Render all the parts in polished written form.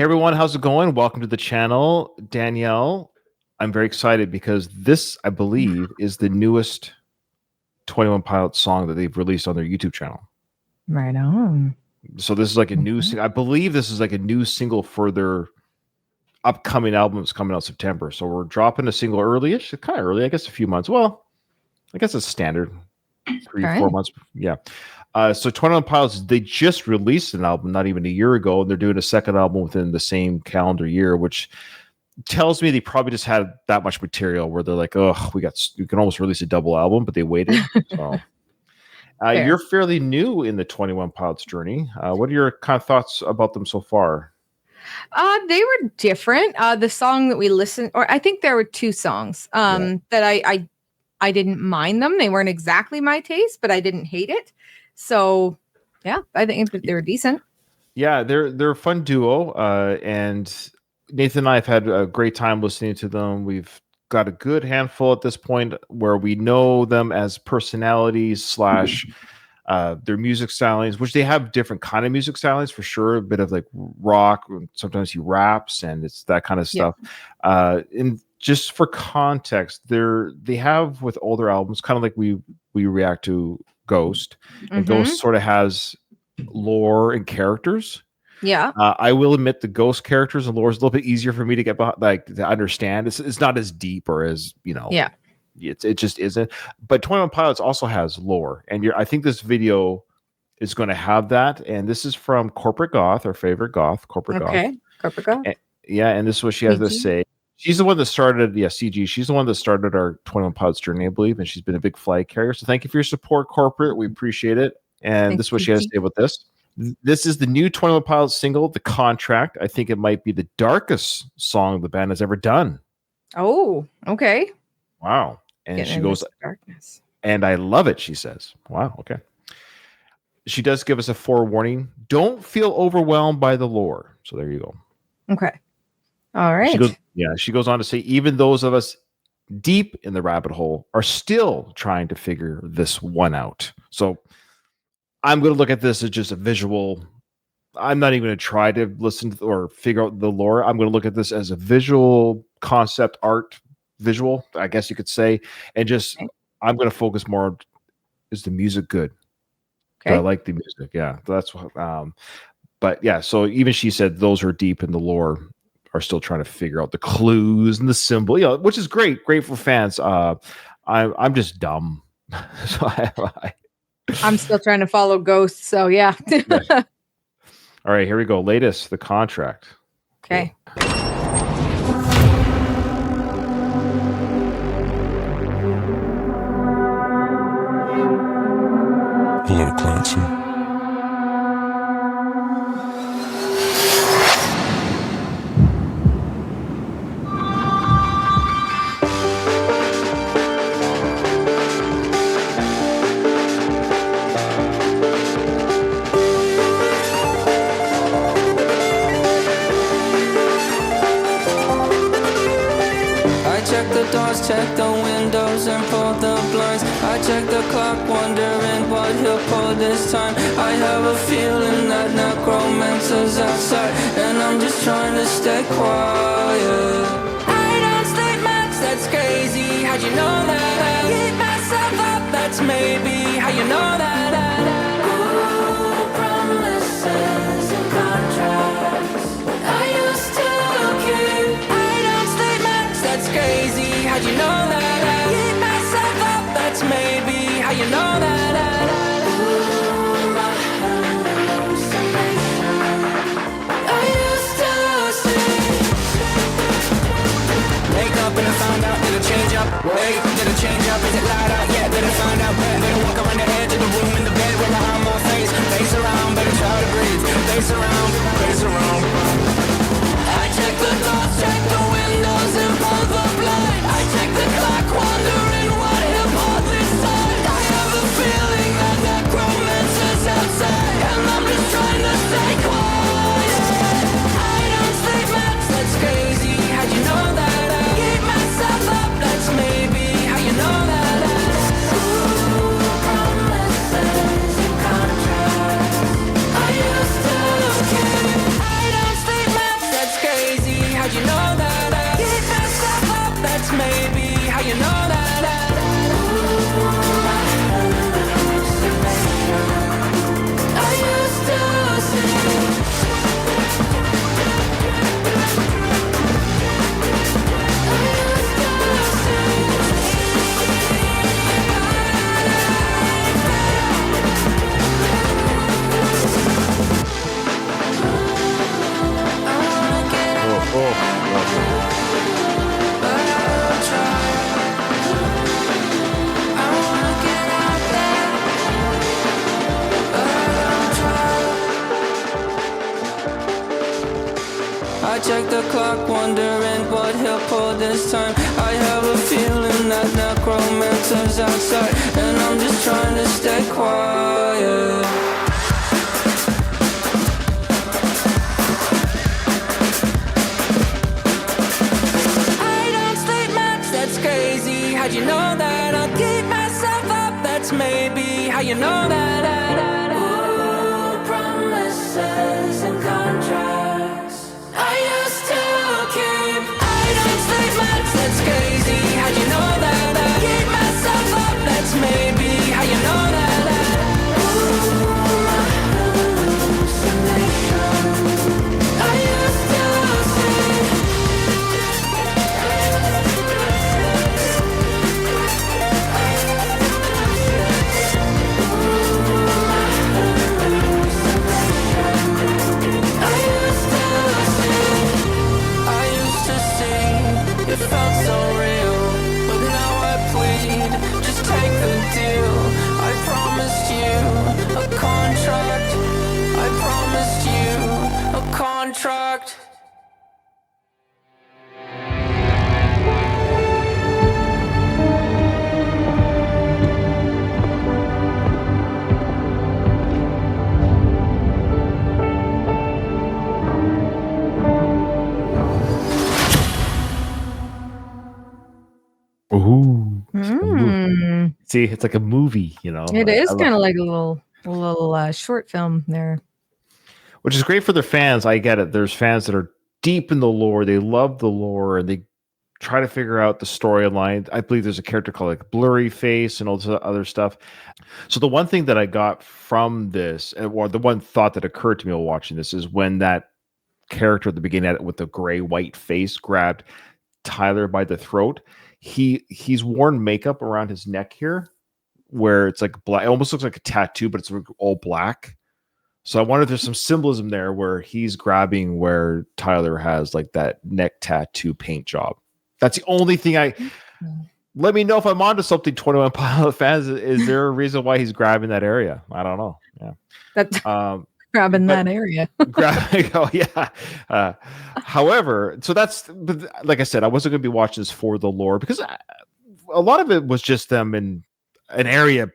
Hey everyone, how's it going? Welcome to the channel. Danielle, I'm very excited because this, I believe, is the newest 21 Pilots song that they've released on their YouTube channel. Right on. So this is like a new, I believe this is like a new single for their upcoming album that's coming out September. So we're dropping a single early-ish, kind of early, I guess a few months. Well, I guess it's standard, 3-4 months. Yeah. So 21 Pilots, they just released an album not even a year ago, and they're doing a second album within the same calendar year, which tells me they probably just had that much material where they're like, oh, we can almost release a double album, but they waited. So you're fairly new in the 21 Pilots journey. What are your kind of thoughts about them so far? They were different. The song that we listened, or I think there were two songs that I didn't mind them. They weren't exactly my taste, but I didn't hate it. So yeah, I think that they were decent. Yeah, they're a fun duo. And Nathan and I have had a great time listening to them. We've got a good handful at this point where we know them as personalities / their music stylings, which they have different kind of music stylings for sure. A bit of like rock, sometimes he raps, and it's that kind of stuff. And just for context, they have with older albums, kind of like we react to Ghost, and Ghost sort of has lore and characters. Yeah. I will admit the Ghost characters and lore is a little bit easier for me to get behind, like to understand. It's not as deep or as, it just isn't. But 21 Pilots also has lore, and I think this video is going to have that. And this is from Corporate Goth, our favorite Goth, Corporate Goth. Okay, Corporate Goth. And this is what she has to say. She's the one that started, CG. She's the one that started our 21 Pilots journey, I believe, and she's been a big flag carrier. So thank you for your support, Corporate. We appreciate it. And this is what she has to say about this. This is the new 21 Pilots single, The Contract. I think it might be the darkest song the band has ever done. Oh, okay. Wow. And she goes, darkness. And I love it, she says. Wow, okay. She does give us a forewarning. Don't feel overwhelmed by the lore. So there you go. Okay. All right. She goes on to say, even those of us deep in the rabbit hole are still trying to figure this one out. So I'm going to look at this as just a visual. I'm not even going to try to listen to or figure out the lore. I'm going to look at this as a visual concept art visual, I guess you could say. And just, I'm going to focus more on, is the music good? Okay. I like the music. Yeah. That's what, but yeah. So even she said those who are deep in the lore are still trying to figure out the clues and the symbol, which is great for fans. I'm just dumb. So I'm still trying to follow Ghost. So yeah. All right, here we go. Latest, The Contract. Okay. Hello, Clancy. Check the windows and pull the blinds. I check the clock, wondering what he'll pull this time. I have a feeling that necromancer's outside, and I'm just trying to stay quiet. I don't sleep much, that's crazy. How'd you know that? I keep myself up, that's maybe how you know that. Ooh, promises and contracts I used to keep. I don't sleep much, that's crazy. How'd you know that? I keep myself up, that's maybe how you know that. Ooh, my hallucination I used to see. Wake up and I found out, did it change up? Wait, did it change up? Is it light out? Yeah, did it find out? Better walk around the edge of the room in the bed where I have my face. Face around, better try to breathe. Face around, face around. I check the doors, check the windows and pull the blind. I check the clock, wondering what he'll pull this time. I have a feeling that necromancer's outside, and I'm just trying to stay quiet. I don't sleep much, that's crazy. How'd you know that? I keep myself up, that's maybe how you know that. Ooh, promises and contracts I used to keep. I don't sleep but I'll try. I wanna get out there, but I'll try. I check the clock, wondering what he'll pull this time. I have a feeling that necromancer's outside, and I'm just trying to stay quiet. How'd you know that? I'll keep myself up, that's maybe how you know that. Ooh, promises and contracts I used to keep. I don't sleep much, that's crazy. How'd you know that? I'll keep myself up, that's maybe how you know that. Ooh, my hallucination I used to see. It felt so real, but now I plead, just take the deal. I promised you a contract. I promised you a contract. Ooh. See, it's like a movie, you know. It is kind of like a little short film there. Which is great for their fans. I get it. There's fans that are deep in the lore. They love the lore and they try to figure out the storyline. I believe there's a character called like Blurry Face and all this other stuff. So the one thing that I got from this, or the one thought that occurred to me while watching this, is when that character at the beginning with the gray white face grabbed Tyler by the throat. He's worn makeup around his neck here, where it's like black. It almost looks like a tattoo, but it's all black. So I wonder if there's some symbolism there where he's grabbing where Tyler has like that neck tattoo paint job. That's the only thing let me know if I'm onto something, 21 Pilot fans. Is there a reason why he's grabbing that area? I don't know. Yeah. That's grabbing that area. However, so but like I said, I wasn't going to be watching this for the lore because a lot of it was just them in an area,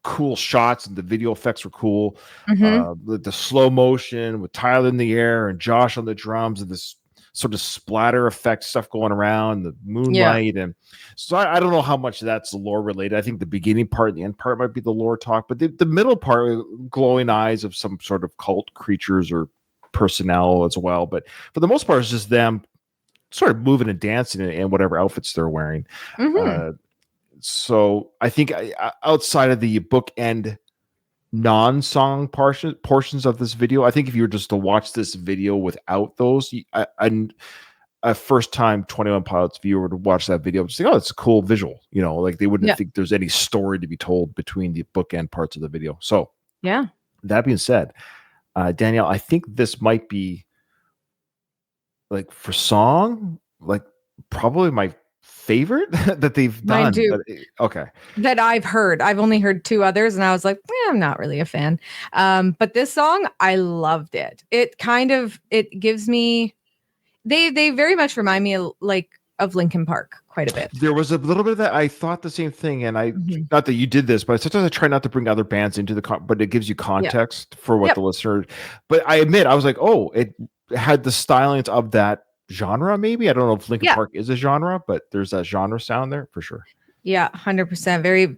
cool shots, and the video effects were cool. The slow motion with Tyler in the air and Josh on the drums and this sort of splatter effect stuff going around, the moonlight. And so I don't know how much that's lore related. I think the beginning part and the end part might be the lore talk, but the middle part, glowing eyes of some sort of cult creatures or personnel as well. But for the most part, it's just them sort of moving and dancing in whatever outfits they're wearing. So I think outside of the bookend non-song portions of this video, I think if you were just to watch this video without those, a first-time 21 Pilots viewer to watch that video would say, "Oh, it's a cool visual." You know, like they wouldn't think there's any story to be told between the bookend parts of the video. So, yeah. That being said, Danielle, I think this might be like for song, like probably my favorite that they've done. Mine too. Okay. That I've heard. I've only heard two others and I was like, I'm not really a fan. But this song, I loved it. It gives me, they very much remind me of Linkin Park quite a bit. There was a little bit of that. I thought the same thing. And not that you did this, but sometimes I try not to bring other bands into but it gives you context for what the listener, but I admit, I was like, oh, it had the stylings of that genre. Maybe I don't know if Linkin Park is a genre, but there's that genre sound there for sure. 100%. Very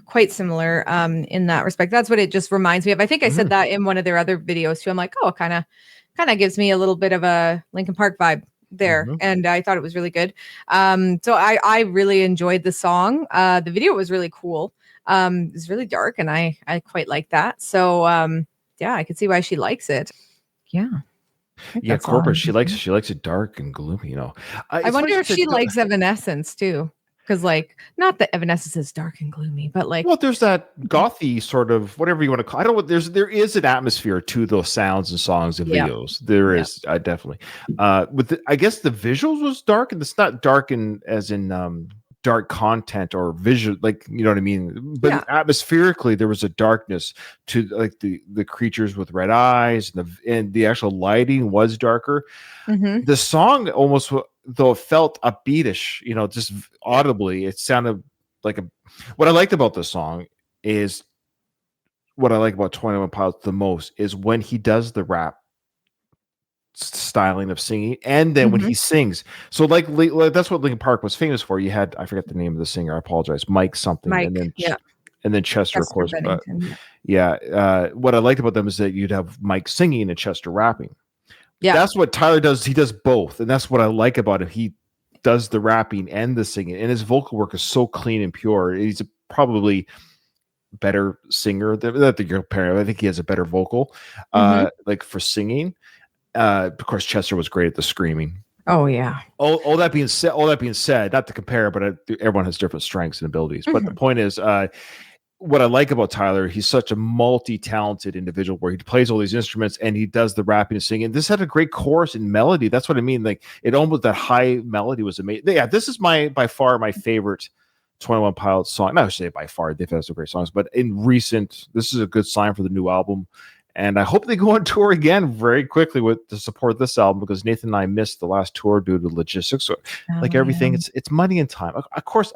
quite similar in that respect. That's what it just reminds me of. I think I said that in one of their other videos too. I'm like, oh, it kind of gives me a little bit of a Linkin Park vibe there, and I thought it was really good. So I really enjoyed the song. The video was really cool. It was really dark, and I quite like that. So I could see why she likes it. Corbett, she likes it dark and gloomy, you know. I wonder if she likes Evanescence too. Because like, not that Evanescence is dark and gloomy, but like, Well, there's that gothy sort of whatever you want to call. I don't know. There is an atmosphere to those sounds and songs and Yeah. videos. There Yeah. is definitely. I guess the visuals was dark, and it's not dark in as in dark content or visual, like you know what I mean. But Yeah. atmospherically, there was a darkness to like the creatures with red eyes, and the actual lighting was darker. Mhm. The song almost though it felt upbeatish, you know, just audibly it sounded like a what I liked about the song is what I like about 21 Pilots the most is when he does the rap styling of singing and then when Mhm. he sings. So like that's what Linkin Park was famous for. You had I forget the name of the singer, I apologize, Mike something, Mike, yeah. and then Chester, of Chester course. Bennington. What I liked about them is that you'd have Mike singing and Chester rapping. Yeah. That's what Tyler does. He does both, and that's what I like about him. He does the rapping and the singing, and his vocal work is so clean and pure. He's probably better singer than that. The girl parent. I think he has a better vocal, Mhm. like for singing. Of course, Chester was great at the screaming. Oh yeah. All that being said, not to compare, but everyone has different strengths and abilities. But the point is, what I like about Tyler, he's such a multi-talented individual where he plays all these instruments and he does the rapping and singing. This had a great chorus and melody. That's what I mean. Like it almost that high melody was amazing. Yeah, this is by far my favorite 21 Pilots song. Not to say by far, they've had some great songs, but this is a good sign for the new album. And I hope they go on tour again very quickly to support this album because Nathan and I missed the last tour due to logistics. So, like everything, it's money and time. Of course,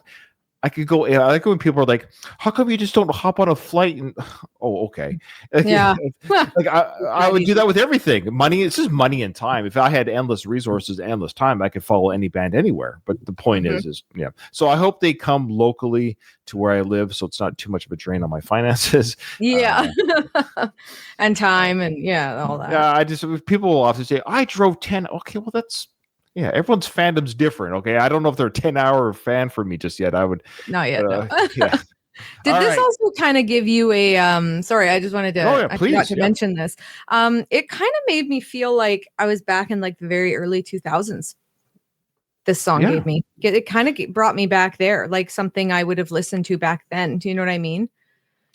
I could go. I like it when people are like, "How come you just don't hop on a flight?" And oh, okay. Yeah. Like I would do that with everything. Money. It's just money and time. If I had endless resources, endless time, I could follow any band anywhere. But the point is yeah. So I hope they come locally to where I live, so it's not too much of a drain on my finances. Yeah. And time and all that. Yeah, people will often say, "I drove 10." Okay, well that's. Yeah, everyone's fandom's different. Okay, I don't know if they're a 10-hour fan for me just yet. I would Not yet. No. yeah. Did All this right. also kind of give you a sorry, I just wanted to I please, forgot to mention this. It kind of made me feel like I was back in like the very early 2000s. This song gave me. It kind of brought me back there, like something I would have listened to back then. Do you know what I mean?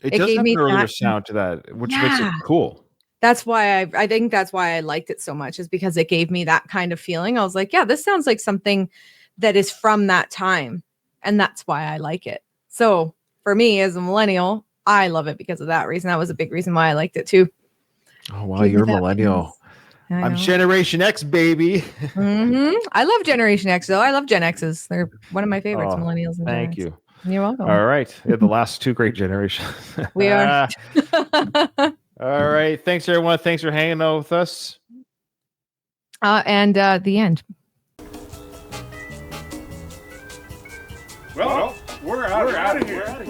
It does gave have me an earlier that sound to that, which makes it cool. That's why I think that's why I liked it so much, is because it gave me that kind of feeling. I was like, yeah, this sounds like something that is from that time. And that's why I like it. So for me as a millennial, I love it because of that reason. That was a big reason why I liked it too. Oh, wow. You're a millennial. I'm Generation X, baby. I love Generation X, though. I love Gen X's. They're one of my favorites, millennials. And thank Gen you. X. You're welcome. All right. Yeah, the last two great generations. We are. All right. Thanks, everyone. Thanks for hanging out with us. And the end. Well, we're out of here.